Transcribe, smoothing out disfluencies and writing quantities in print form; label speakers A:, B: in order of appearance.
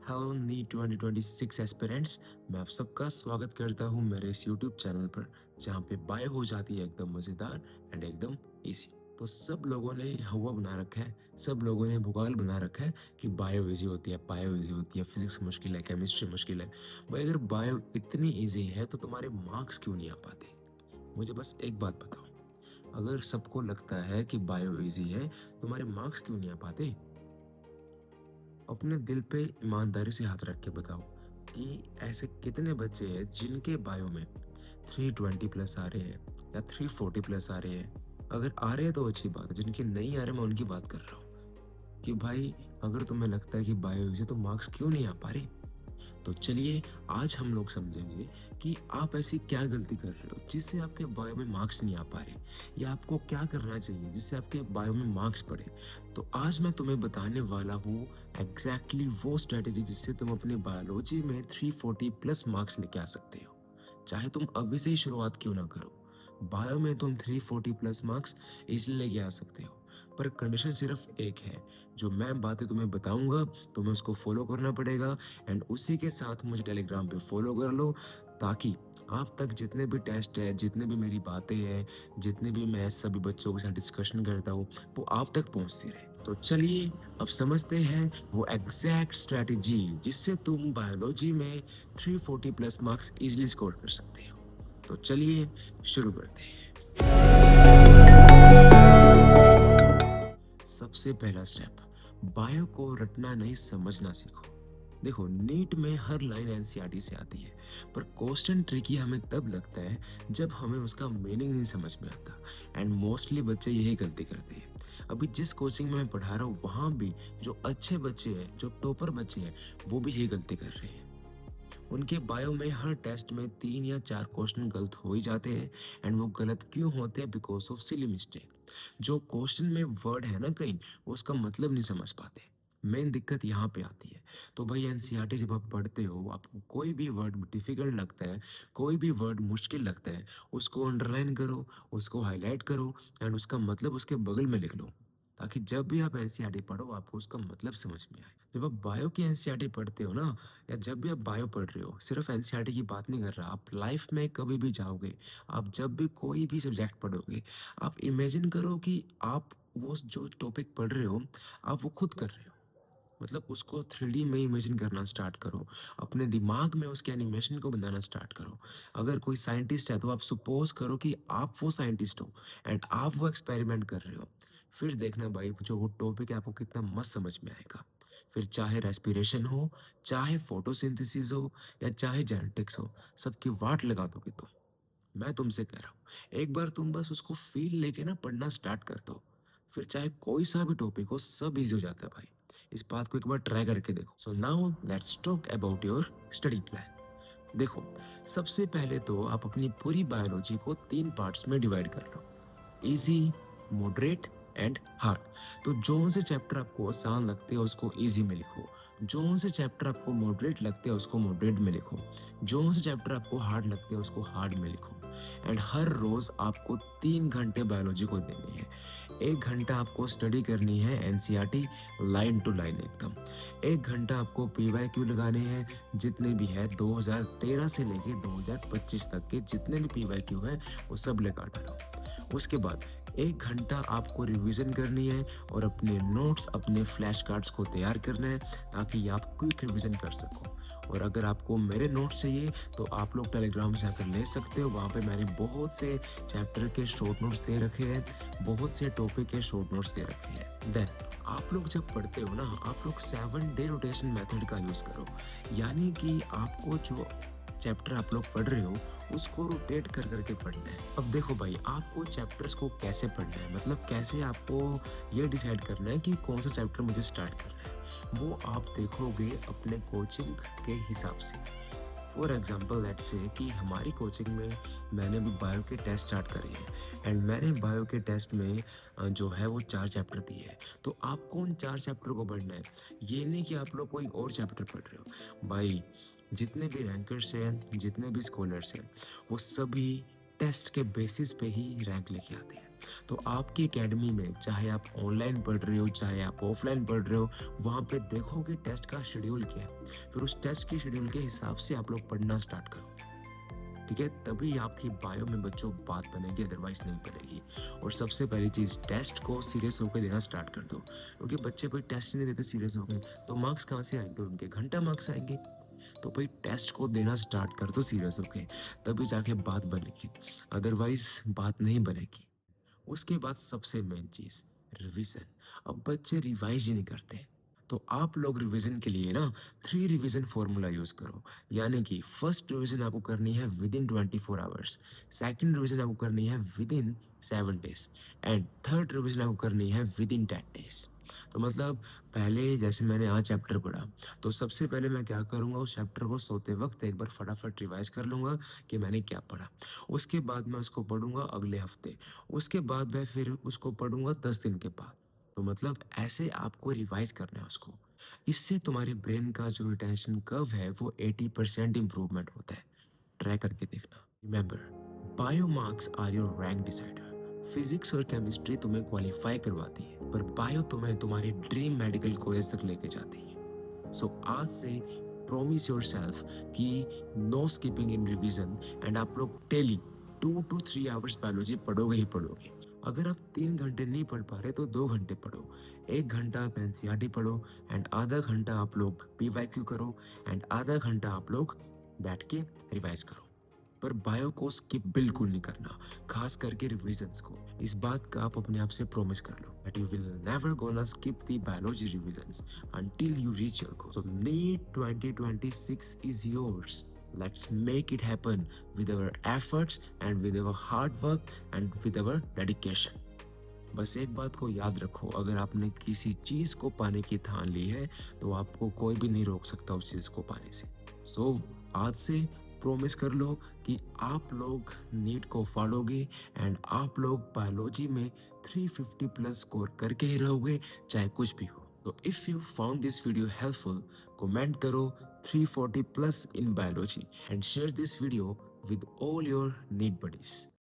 A: Hello NEET 2026 aspirants. मैं आप सबका स्वागत करता हूं मेरे इस यूट्यूब चैनल पर, जहां पे बायो हो जाती है एकदम मज़ेदार एंड एकदम इजी। तो सब लोगों ने हवा बना रखा है, सब लोगों ने भूगोल बना रखा है कि बायो इजी होती है, बायो इजी होती है, फिजिक्स मुश्किल है, केमिस्ट्री मुश्किल है। भाई अगर बायो इतनी इजी है तो तुम्हारे मार्क्स क्यों नहीं आ पाते? मुझे बस एक बात बताओ, अगर सबको लगता है कि बायो इजी है, तुम्हारे मार्क्स क्यों नहीं आ पाते? अपने दिल पे ईमानदारी से हाथ रख के बताओ कि ऐसे कितने बच्चे हैं जिनके बायो में 320 प्लस आ रहे हैं या 340 प्लस आ रहे हैं। अगर आ रहे हैं तो अच्छी बात है, जिनके नहीं आ रहे मैं उनकी बात कर रहा हूँ कि भाई अगर तुम्हें लगता है कि बायो से तो मार्क्स क्यों नहीं आ पा रहे, तो चलिए आज हम लोग समझेंगे कि आप ऐसी क्या गलती कर रहे हो जिससे आपके बायो में मार्क्स नहीं आ पा रहे, या आपको क्या करना चाहिए जिससे आपके बायो में मार्क्स पड़े। तो आज मैं तुम्हें बताने वाला हूँ एग्जैक्टली वो स्ट्रेटेजी जिससे तुम अपनी बायोलॉजी में 340 प्लस मार्क्स लेके आ सकते हो, चाहे तुम अभी से ही शुरुआत क्यों ना करो। बायो में तुम 340 प्लस मार्क्स इसलिए लेके आ सकते हो, पर कंडीशन सिर्फ एक है। जो मैं बातें तुम्हें बताऊंगा तुम्हें उसको फॉलो करना पड़ेगा, एंड उसी के साथ मुझे टेलीग्राम पे फॉलो कर लो, ताकि आप तक जितने भी टेस्ट है, जितने भी मेरी बातें हैं, जितने भी मैं सभी बच्चों के साथ डिस्कशन करता हूँ, वो आप तक पहुँचती रहे। तो चलिए अब समझते हैं वो एग्जैक्ट स्ट्रेटेजी जिससे तुम बायोलॉजी में 340 प्लस मार्क्स इजीली स्कोर कर सकते हो। तो चलिए शुरू करते हैं। सबसे पहला स्टेप, बायो को रटना नहीं समझना सीखो। देखो नीट में हर लाइन एनसीईआरटी से आती है, पर क्वेश्चन ट्रिकी हमें तब लगता है जब हमें उसका मीनिंग नहीं समझ में आता, एंड मोस्टली बच्चे यही गलती करते हैं। अभी जिस कोचिंग में मैं पढ़ा रहा हूँ वहाँ भी जो अच्छे बच्चे हैं, जो टॉपर बच्चे हैं, वो भी यही गलती कर रहे हैं। उनके बायो में हर टेस्ट में 3 या 4 क्वेश्चन गलत हो ही जाते हैं, एंड वो गलत क्यों होते हैं? Because of silly mistake. जो क्वेश्चन में वर्ड है ना कहीं, वो उसका मतलब नहीं समझ पाते। मेन दिक्कत यहाँ पे आती है। तो भाई एनसीईआरटी जब आप पढ़ते हो, आपको कोई भी वर्ड डिफिकल्ट लगता है, कोई भी वर्ड मुश्किल लगता है, उसको अंडरलाइन करो, उसको हाईलाइट करो, एंड उसका मतलब उसके बगल में लिख लो, ताकि जब भी आप एनसीईआरटी पढ़ो आपको उसका मतलब समझ में आए। जब आप बायो की एनसीईआरटी पढ़ते हो ना, या जब भी आप बायो पढ़ रहे हो, सिर्फ एनसीईआरटी की बात नहीं कर रहा, आप लाइफ में कभी भी जाओगे, आप जब भी कोई भी सब्जेक्ट पढ़ोगे, आप इमेजिन करो कि आप वो जो टॉपिक पढ़ रहे हो आप वो खुद कर रहे हो। मतलब उसको 3D में इमेजिन करना स्टार्ट करो, अपने दिमाग में उसके एनिमेशन को बनाना स्टार्ट करो। अगर कोई साइंटिस्ट है तो आप सपोज करो कि आप वो साइंटिस्ट हो, एंड आप वो एक्सपेरिमेंट कर रहे हो। फिर देखना भाई जो वो टॉपिक है आपको कितना मस्त समझ में आएगा। फिर चाहे रेस्पिरेशन हो, चाहे फोटोसिंथेसिस हो, या चाहे जेनेटिक्स हो, सबकी वाट लगा दोगे तुम। मैं तुमसे कह रहा हूँ एक बार तुम बस उसको फील लेके ना पढ़ना स्टार्ट कर दो, फिर चाहे कोई सा भी टॉपिक हो सब इजी हो जाता है भाई। इस बात को एक बार ट्राई करके देखो। So now let's talk about your study plan. देखो, सबसे पहले तो आप अपनी पूरी बायोलॉजी को 3 पार्ट्स में डिवाइड कर लो, इजी, मॉडरेट एंड हार्ड। तो जो से चैप्टर आपको आसान लगते हैं उसको इजी में लिखो, जो से चैप्टर आपको मॉडरेट लगते हैं उसको मॉडरेट में लिखो, जो से चैप्टर आपको हार्ड लगते हैं उसको हार्ड में लिखो। एंड हर रोज आपको 3 घंटे बायोलॉजी को देनी है। 1 घंटा आपको स्टडी करनी है एनसीईआरटी लाइन टू लाइन एकदम। 1 घंटा आपको पीवाईक्यू लगाने हैं, जितने भी है 2013 से लेके 2025 तक के जितने भी पीवाईक्यू हैं वो सब लगा डालो। उसके बाद 1 घंटा आपको रिवीजन करनी है और अपने नोट्स, अपने फ्लैश कार्ड्स को तैयार करना है, ताकि आप क्विक रिवीजन कर सको। और अगर आपको मेरे नोट्स चाहिए तो आप लोग टेलीग्राम से आकर ले सकते हो, वहाँ पे मैंने बहुत से चैप्टर के शॉर्ट नोट्स दे रखे हैं, बहुत से टॉपिक के शॉर्ट नोट्स दे रखे हैं। देन आप लोग जब पढ़ते हो ना, आप लोग 7 डे रोटेशन मेथड का यूज़ करो, यानी कि आपको जो चैप्टर आप लोग पढ़ रहे हो उसको रोटेट कर करके पढ़ना है। अब देखो भाई, आपको चैप्टर्स को कैसे पढ़ना है, मतलब कैसे आपको ये डिसाइड करना है कि कौन सा चैप्टर मुझे स्टार्ट करना है, वो आप देखोगे अपने कोचिंग के हिसाब से। फॉर एग्जाम्पल लेट्स से कि हमारी कोचिंग में मैंने अभी बायो के टेस्ट स्टार्ट करे हैं, एंड मैंने बायो के टेस्ट में जो है वो 4 चैप्टर दिए हैं। तो आपको उन 4 चैप्टर को पढ़ना है, ये नहीं कि आप लोग कोई और चैप्टर पढ़ रहे हो। भाई जितने भी रैंकर्स हैं, जितने भी स्कॉलर्स हैं, वो सभी टेस्ट के बेसिस पे ही रैंक लेके आते हैं। तो आपकी एकेडमी में चाहे आप ऑनलाइन पढ़ रहे हो, चाहे आप ऑफलाइन पढ़ रहे हो, वहाँ पे देखोगे टेस्ट का शेड्यूल क्या है। फिर उस टेस्ट के शेड्यूल के हिसाब से आप लोग पढ़ना स्टार्ट करो। ठीक है, तभी आपकी बायो में बच्चों बात बनेगी, अदरवाइज नहीं बनेगी। और सबसे पहली चीज़, टेस्ट को सीरियस होकर देना स्टार्ट कर दो, क्योंकि बच्चे भाई टेस्ट नहीं देते सीरियस होकर, तो मार्क्स कहाँ से आएंगे उनके, घंटा मार्क्स आएंगे। तो भाई टेस्ट को देना स्टार्ट कर दो सीरियस होके, तभी जाके बात बनेगी, अदरवाइज बात नहीं बनेगी। उसके बाद सबसे मेन चीज़, रिवीजन। अब बच्चे रिवाइज ही नहीं करते, तो आप लोग रिवीजन के लिए ना 3 रिवीजन फॉर्मूला यूज़ करो। यानी कि फर्स्ट रिवीजन आपको करनी है with in 24 hours, second revision आपको करनी है with in 7 days, and third revision आपको करनी है विद इन 10 डेज। तो मतलब पहले जैसे मैंने आज चैप्टर पढ़ा, तो सबसे पहले मैं क्या करूँगा, उस चैप्टर को सोते वक्त एक बार फटाफट रिवाइज कर लूँगा कि मैंने क्या पढ़ा। उसके बाद मैं उसको पढ़ूँगा अगले हफ्ते, उसके बाद मैं फिर उसको पढ़ूँगा 10 दिन के बाद। तो मतलब ऐसे आपको रिवाइज़ करना है उसको। इससे तुम्हारे ब्रेन का जो रिटेंशन कर्व है वो 80% इम्प्रूवमेंट होता है। ट्राई करके देखना। Remember, bio marks are your rank decider. Physics और केमिस्ट्री तुम्हें क्वालिफाई करवाती है, पर बायो तुम्हें तुम्हारे ड्रीम मेडिकल कॉलेज तक लेके जाती है। सो आज से प्रॉमिस योरसेल्फ कि no skipping in revision, and आप लोग डेली 2 to 3 आवर्स बायोलॉजी पढ़ोगे ही पढ़ोगे। अगर आप 3 घंटे नहीं पढ़ पा रहे तो 2 घंटे पढ़ो। 1 घंटा आप एनसीईआरटी पढ़ो, एंड आधा घंटा आप लोग पीवाईक्यू करो, एंड आधा घंटा आप लोग बैठ के रिवाइज करो। पर बायो को स्किप बिल्कुल नहीं करना, खास करके रिविजन्स को। इस बात का आप अपने आप से प्रॉमिस कर लो that you will never gonna skip the biology revisions until you reach your goal. So NEET 2026 is yours. Let's make it happen with our efforts and with our hard work and with our dedication. बस एक बात को याद रखो, अगर आपने किसी चीज को पाने की ठान ली है तो आपको कोई भी नहीं रोक सकता उस चीज को पाने से। आज से प्रॉमिस कर लो कि आप लोग नीट को फाड़ोगे, एंड आप लोग बायोलॉजी में 350 प्लस स्कोर करके ही रहोगे, चाहे कुछ भी हो। तो if you found this video helpful, comment करो 340 plus in biology, and share this video with all your NEET buddies.